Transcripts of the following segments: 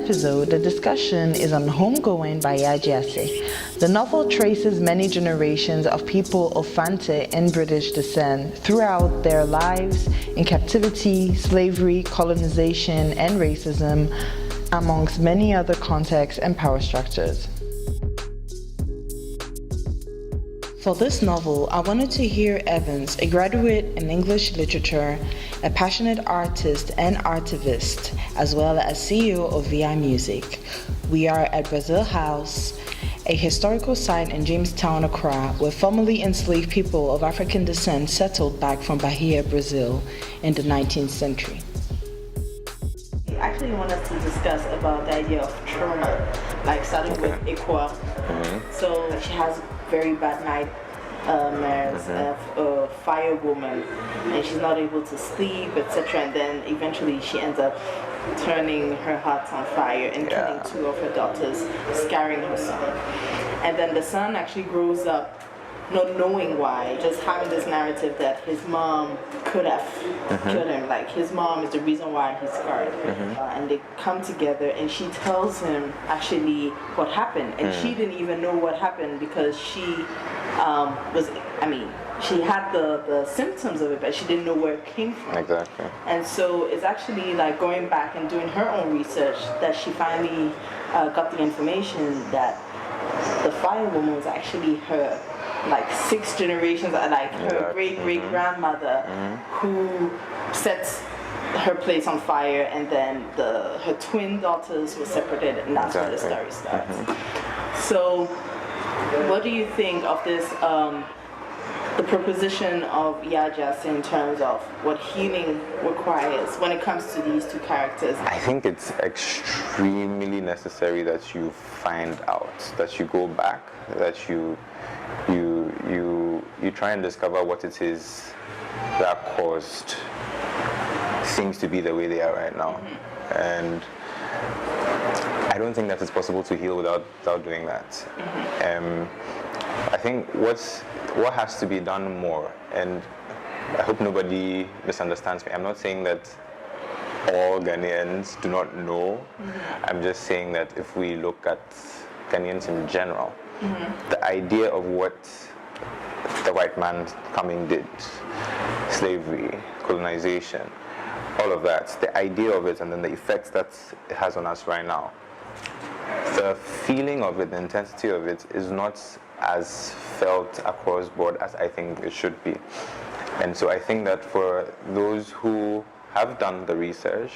episode, the discussion is on Homegoing by Yaa Gyasi. The novel traces many generations of people of Fante and British descent throughout their lives in captivity, slavery, colonization, and racism, amongst many other contexts and power structures. For this novel, I wanted to hear Evans, a graduate in English literature, a passionate artist and artivist, as well as CEO of VI Music. We are at Brazil House, a historical site in Jamestown, Accra, where formerly enslaved people of African descent settled back from Bahia, Brazil in the 19th century. I actually want us to discuss about the idea of trauma, like starting with Accra. So she has very bad nightmares of a firewoman, and she's not able to sleep, etc. And then eventually she ends up turning her heart on fire and killing two of her daughters, scaring her son. And then the son actually grows up not knowing why, just having this narrative that his mom could have killed him, like his mom is the reason why he's scarred. And they come together and she tells him actually what happened, and she didn't even know what happened because she she had the symptoms of it, but she didn't know where it came from. Exactly. And so it's actually like going back and doing her own research that she finally got the information that the firewoman was actually her, like 6 generations, like her great-great-grandmother who set her place on fire, and then her twin daughters were separated, and that's where the story starts. So what do you think of this, the proposition of Yaa Gyasi in terms of what healing requires when it comes to these two characters? I think it's extremely necessary that you find out, that you go back, that you try and discover what it is that caused things to be the way they are right now. And I don't think that it's possible to heal without doing that. I think what has to be done more, and I hope nobody misunderstands me. I'm not saying that all Ghanaians do not know. I'm just saying that if we look at Ghanaians in general, the idea of what the white man coming did, slavery, colonization, all of that, the idea of it, and then the effects that it has on us right now, the feeling of it, the intensity of it is not as felt across board as I think it should be. And so I think that for those who have done the research,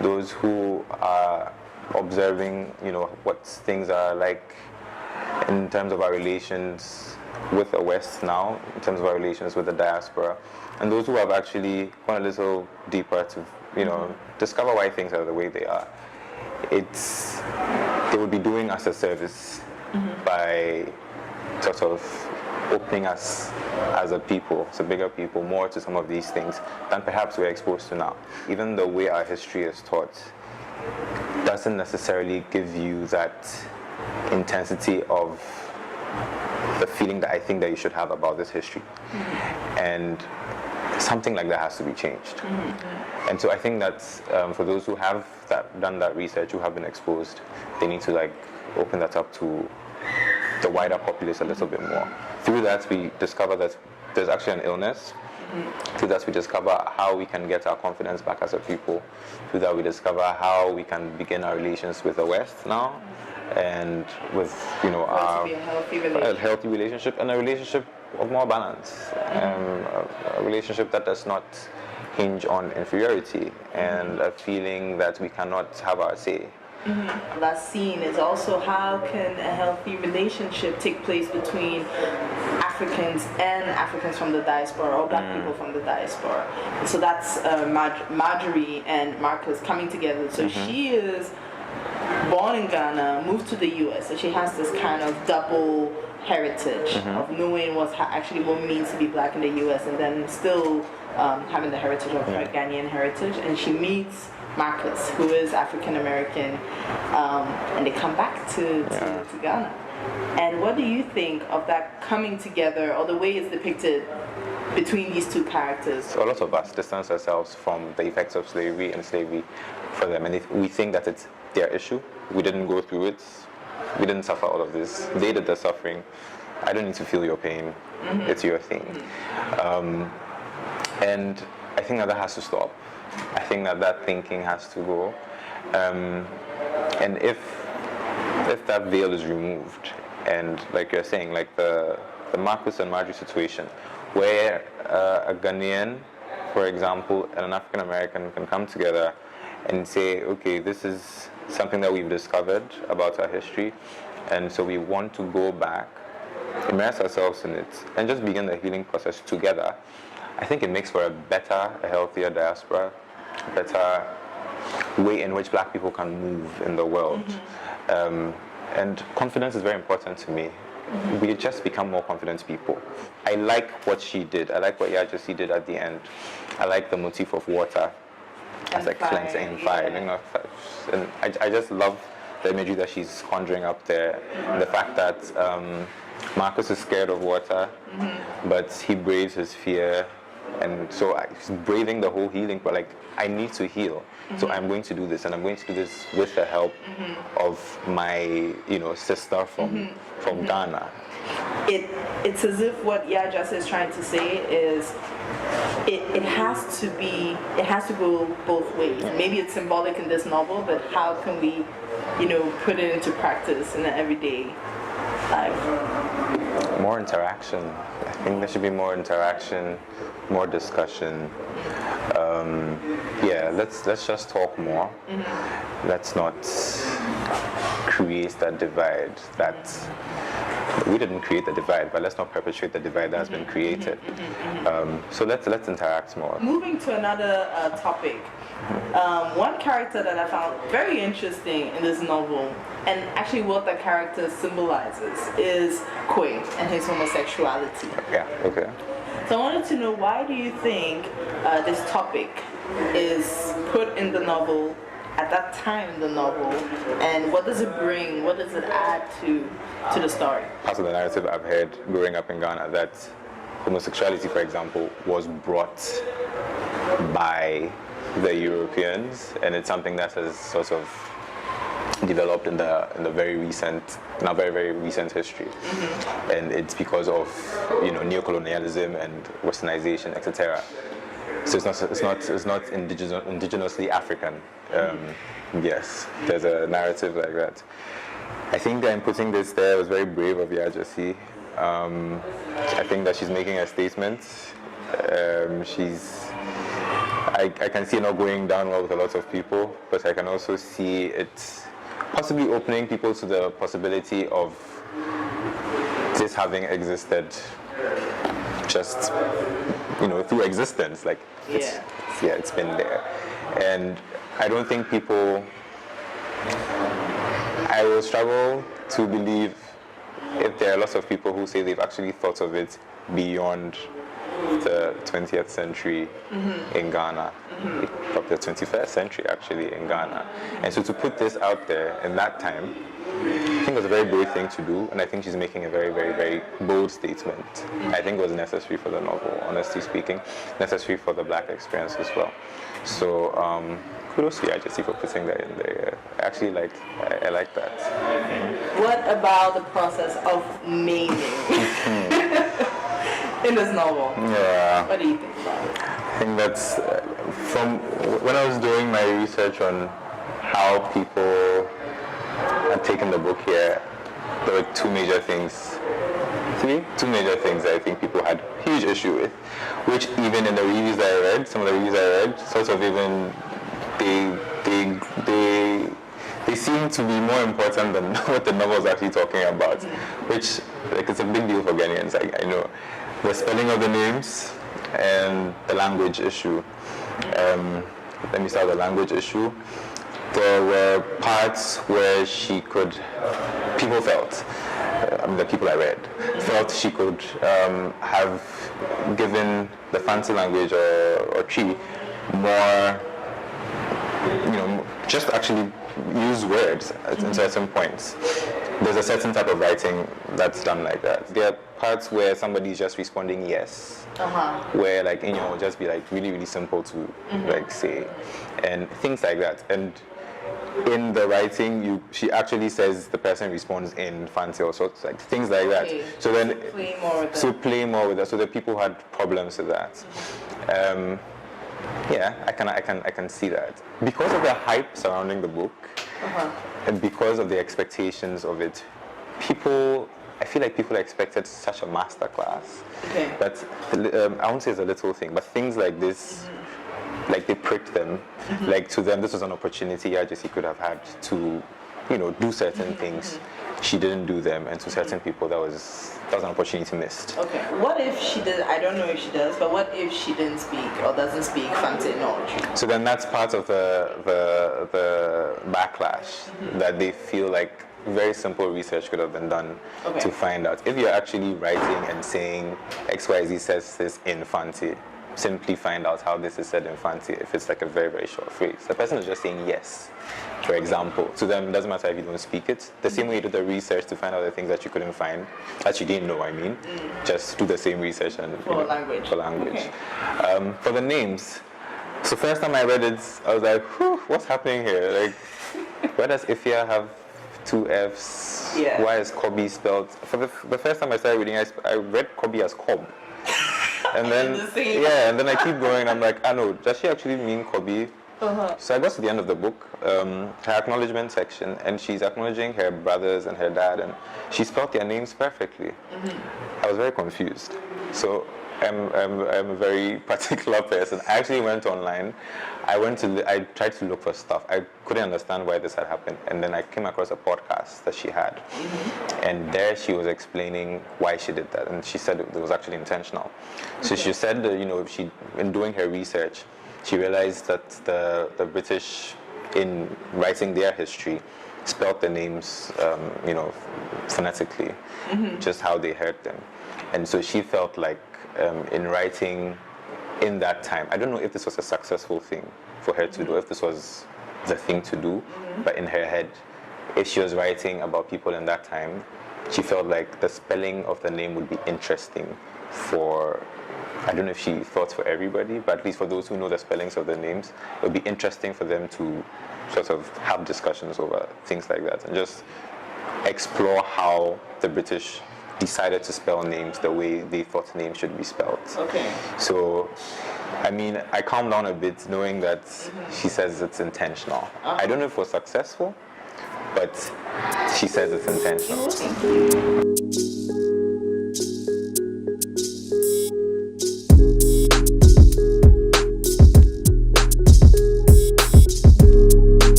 those who are observing, what things are like in terms of our relations with the West now, in terms of our relations with the diaspora, and those who have actually gone a little deeper to, discover why things are the way they are, they would be doing us a service by sort of opening us as a people, as a bigger people, more to some of these things than perhaps we're exposed to now. Even the way our history is taught doesn't necessarily give you that intensity of the feeling that I think that you should have about this history. And something like that has to be changed. And so I think that for those who have done that research, who have been exposed, they need to open that up to the wider populace a little bit more. Through that, we discover that there's actually an illness. Through that, we discover how we can get our confidence back as a people. Through that, we discover how we can begin our relations with the West now, and with a healthy relationship, and a relationship of more balance, a relationship that does not hinge on inferiority and a feeling that we cannot have our say. That scene is also how can a healthy relationship take place between Africans and Africans from the diaspora, or black people from the diaspora. So that's Marjorie and Marcus coming together. So she is born in Ghana, moved to the US, so she has this kind of double heritage of knowing what it means to be black in the US, and then still having the heritage of her Ghanaian heritage. And she meets Marcus, who is African American, and they come back to Ghana. And what do you think of that coming together, or the way it's depicted between these two characters? So a lot of us distance ourselves from the effects of slavery and slavery for them, and we think that it's their issue. We didn't go through it. We didn't suffer all of this. They did the suffering. I don't need to feel your pain. It's your thing. And I think that has to stop. I think that thinking has to go. And if that veil is removed, and like you're saying, like the Marcus and Marjorie situation, where a Ghanaian, for example, and an African American can come together and say, okay, this is something that we've discovered about our history, and so we want to go back, immerse ourselves in it, and just begin the healing process together. I think it makes for a better, a healthier diaspora, a better way in which Black people can move in the world. And confidence is very important to me. We just become more confident people. I like what she did. I like what Yaa Gyasi did at the end. I like the motif of water as like cleansing fire. You know, and I just love the imagery that she's conjuring up there. And the fact that Marcus is scared of water, but he braves his fear. And so he's braving the whole healing, but like, I need to heal. So I'm going to do this, and I'm going to do this with the help of my, sister from Ghana. It's as if what Yaa Gyasi is trying to say is it has to go both ways. Maybe it's symbolic in this novel, but how can we, put it into practice in the everyday life? More interaction. I think there should be more interaction, more discussion. Let's just talk more. Let's not create that divide. That we didn't create the divide, but let's not perpetuate the divide that has been created. So let's interact more. Moving to another topic. One character that I found very interesting in this novel, and actually what the character symbolizes, is Kwe and his homosexuality. Yeah, okay. So I wanted to know, why do you think this topic is put in the novel at that time in the novel, and what does it bring, what does it add to the story? Part of the narrative I've heard growing up in Ghana, that homosexuality, for example, was brought by the Europeans, and it's something that has sort of developed in the very recent, very, very recent history. And it's because of neocolonialism and westernization, etc. So it's not indigenously African. Yes, there's a narrative like that. I think that in putting this there, it was very brave of Yaa Gyasi. I think that she's making a statement. I can see it not going down well with a lot of people, but I can also see it possibly opening people to the possibility of this having existed just, through existence. Like, it's been there. And I don't think I will struggle to believe if there are lots of people who say they've actually thought of it beyond the 20th century in Ghana, up the 21st century actually in Ghana. And so to put this out there in that time, I think it was a very brave thing to do, and I think she's making a very, very, very bold statement. I think it was necessary for the novel, honestly speaking, necessary for the Black experience as well. So kudos to Yaa Gyasi for putting that in there. I like that. What about the process of naming in this novel? Yeah. What do you think about it? I think that's from when I was doing my research on how people had taken the book here, there were two major things I think people had huge issue with, which even in the reviews that I read, some of the reviews I read, sort of even they seem to be more important than what the novel is actually talking about, which it's a big deal for Ghanaians, I know. The spelling of the names and the language issue. Let me start with the language issue. There were parts where people felt, the people I read, felt she could have given the fancy language or Chi more, just actually use words in certain points. There's a certain type of writing that's done like that. There are parts where somebody's just responding yes, where just be really, really simple to say, and things like that. And in the writing, she actually says the person responds in fancy or sorts like things like that. Okay. So then, Play more with that. so play more with that. So the people had problems with that. Yeah, I can see that because of the hype surrounding the book, and because of the expectations of it. I feel like people expected such a masterclass. Okay. But I won't say it's a little thing, but things like this, like they pricked them. Like to them, this was an opportunity Yaa Gyasi could have had to, do certain things. She didn't do them, and to certain people, that was an opportunity missed. Okay. What if she did? I don't know if she does, but what if she didn't speak or doesn't speak Fanti knowledge? So then that's part of the backlash that they feel like very simple research could have been done to find out. If you're actually writing and saying XYZ says this in Fanti, simply find out how this is said in Fanti if it's like a very, very short phrase. The person is just saying yes, for example. To them, it doesn't matter if you don't speak it. The same way you did the research to find out the things that you couldn't find, that you didn't know, just do the same research and for language. Okay. For the names, so first time I read it, I was like, what's happening here? Like, why does Ifya have 2 F's? Yeah. Why is Kobi spelled? For the first time I started reading, I read Kobi as Kob. And then, and then I keep going, I'm like, no, does she actually mean Kobi? So I got to the end of the book, her acknowledgement section, and she's acknowledging her brothers and her dad, and she spelled their names perfectly. I was very confused. So I'm a very particular person. I actually went online. I tried to look for stuff. I couldn't understand why this had happened, and then I came across a podcast that she had, and there she was explaining why she did that, and she said it was actually intentional. So she said that she, in doing her research, she realized that the British, in writing their history, spelled the names, phonetically, just how they heard them, and so she felt like in writing in that time, I don't know if this was a successful thing for her to do, if this was the thing to do, but in her head, if she was writing about people in that time, she felt like the spelling of the name would be interesting for, I don't know if she thought for everybody, but at least for those who know the spellings of the names, it would be interesting for them to sort of have discussions over things like that and just explore how the British decided to spell names the way they thought names should be spelled. Okay. So, I calmed down a bit knowing that she says it's intentional. I don't know if it was successful, but she says it's intentional.